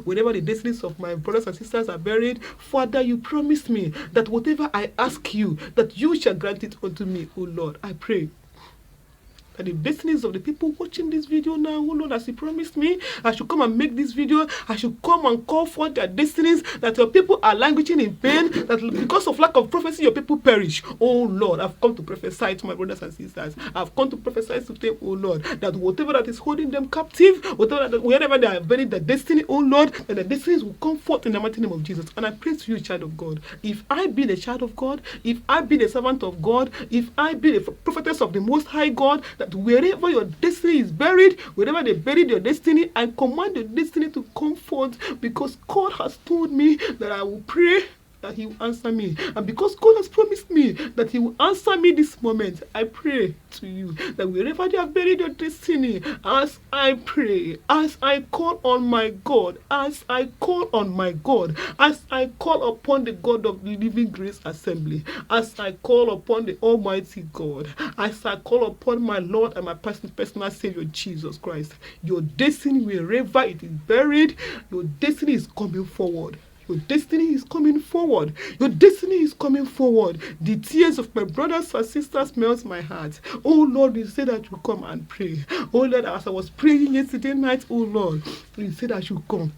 wherever the destinies of my brothers and sisters are buried, Father, you promised me that whatever I ask you, that you shall grant it unto me, O Lord. I pray that the destinies of the people watching this video now, oh Lord, as you promised me, I should come and make this video. I should come and call for their destinies, that your people are languishing in pain, that because of lack of prophecy, your people perish. Oh Lord, I've come to prophesy to my brothers and sisters. I've come to prophesy to them, oh Lord, that whatever that is holding them captive, wherever they are buried their destiny, oh Lord, that the destinies will come forth in the mighty name of Jesus. And I pray to you, child of God, if I be the child of God, if I be the servant of God, if I be the prophetess of the Most High God, that wherever your destiny is buried, wherever they buried your destiny, I command your destiny to come forth, because God has told me that I will pray that he will answer me. And because God has promised me that he will answer me this moment, I pray to you that wherever they have buried your destiny, as I pray, as I call on my God, as I call on my God, as I call upon the God of the Living Grace Assembly, as I call upon the Almighty God, as I call upon my Lord and my personal Savior Jesus Christ, your destiny, wherever it is buried, your destiny is coming forward. Your destiny is coming forward. Your destiny is coming forward. The tears of my brothers and sisters melt my heart. Oh Lord, you said that you come and pray. Oh Lord, as I was praying yesterday night, oh Lord, you said I should come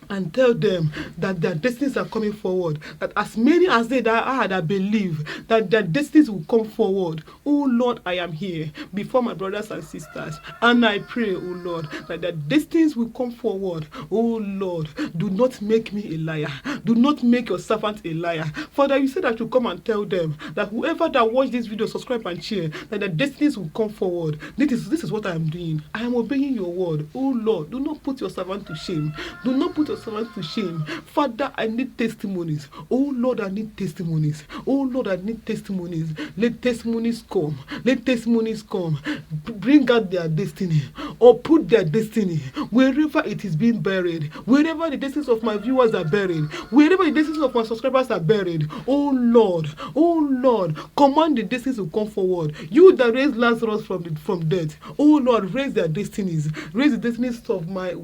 and tell them that their destinies are coming forward. That as many as they that believe that their destinies will come forward. Oh Lord, I am here before my brothers and sisters, and I pray, oh Lord, that their destinies will come forward. Oh Lord, do not make me a liar. Do not make your servant a liar. Father, you said I should come and tell them that whoever that watch this video, subscribe and share, that their destinies will come forward. This is what I am doing. I am obeying your word. Oh Lord, do not put your servant to shame. Do not put your servant to shame. Father, I need testimonies. Oh Lord, I need testimonies. Oh Lord, I need testimonies. Let testimonies come. Let testimonies come. Bring out their destiny, or put their destiny wherever it is being buried, wherever the destinies of my viewers are buried, wherever the destinies of my subscribers are buried. Oh Lord, command the destinies to come forward. You that raised Lazarus from death, oh Lord, raise their destinies. Raise the destinies of my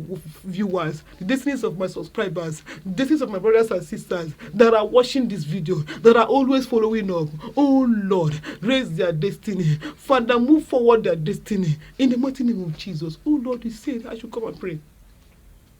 viewers, the destinies of my subscribers, the destinies of my brothers and sisters that are watching this video, that are always following up. Oh Lord, raise their destiny. Father, move forward their destiny in the mighty name of Jesus. Oh Lord, you said I should come and pray.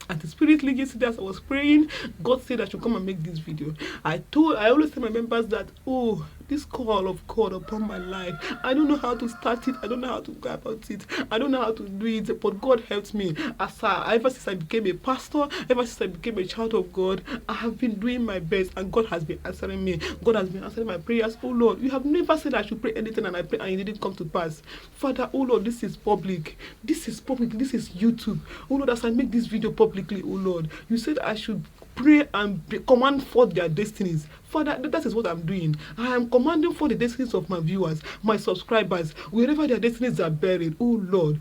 And the Spirit lead yesterday as I was praying, God said I should come and make this video. I always tell my members that, oh, this call of God upon my life, I don't know how to start it. I don't know how to go about it. I don't know how to do it. But God helps me. Ever since I became a pastor, ever since I became a child of God, I have been doing my best, and God has been answering me. God has been answering my prayers. Oh Lord, you have never said I should pray anything, and I pray and it didn't come to pass. Father, oh Lord, this is public. This is public. This is YouTube. Oh Lord, as I make this video publicly, oh Lord, you said I should pray and command for their destinies. Father, that is what I'm doing. I am commanding for the destinies of my viewers, my subscribers, wherever their destinies are buried. Oh Lord,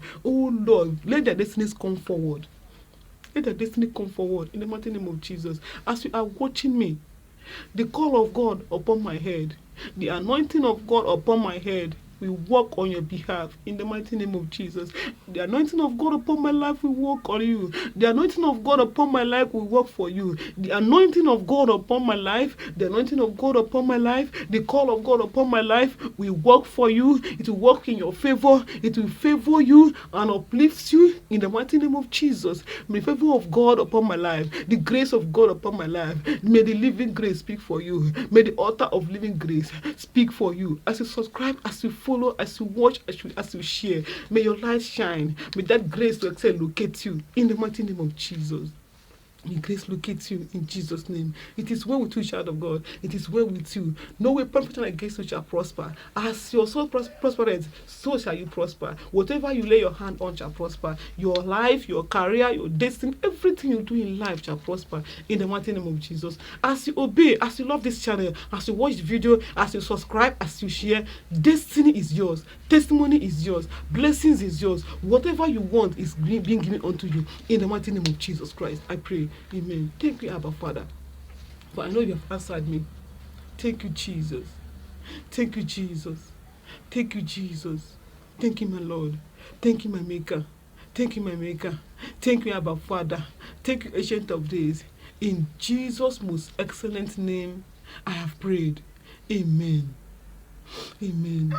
let their destinies come forward. Let their destiny come forward in the mighty name of Jesus. As you are watching me, the call of God upon my head, the anointing of God upon my head, we work on your behalf in the mighty name of Jesus. The anointing of God upon my life will work on you. The anointing of God upon my life will work for you. The anointing of God upon my life, the anointing of God upon my life, the call of God upon my life will work for you. It will work in your favor. It will favor you and uplift you in the mighty name of Jesus. May the favor of God upon my life, the grace of God upon my life, may the living grace speak for you. May the altar of living grace speak for you. As you subscribe, as you follow, as you watch, as you share, may your light shine. May that grace to excel locate you in the mighty name of Jesus. May grace locate you in Jesus' name. It is well with you, child of God. It is well with you. No weapon fashioned against you shall prosper. As your soul prospers, so shall you prosper. Whatever you lay your hand on shall prosper. Your life, your career, your destiny, everything you do in life shall prosper in the mighty name of Jesus. As you obey, as you love this channel, as you watch the video, as you subscribe, as you share, destiny is yours. Testimony is yours. Blessings is yours. Whatever you want is being given unto you in the mighty name of Jesus Christ. I pray. Amen. Thank you, Abba Father, for I know you have answered me. Thank you, Jesus. Thank you, Jesus. Thank you, Jesus. Thank you, my Lord. Thank you, my Maker. Thank you, my Maker. Thank you, Abba Father. Thank you, Ancient of Days. In Jesus' most excellent name, I have prayed. Amen. Amen.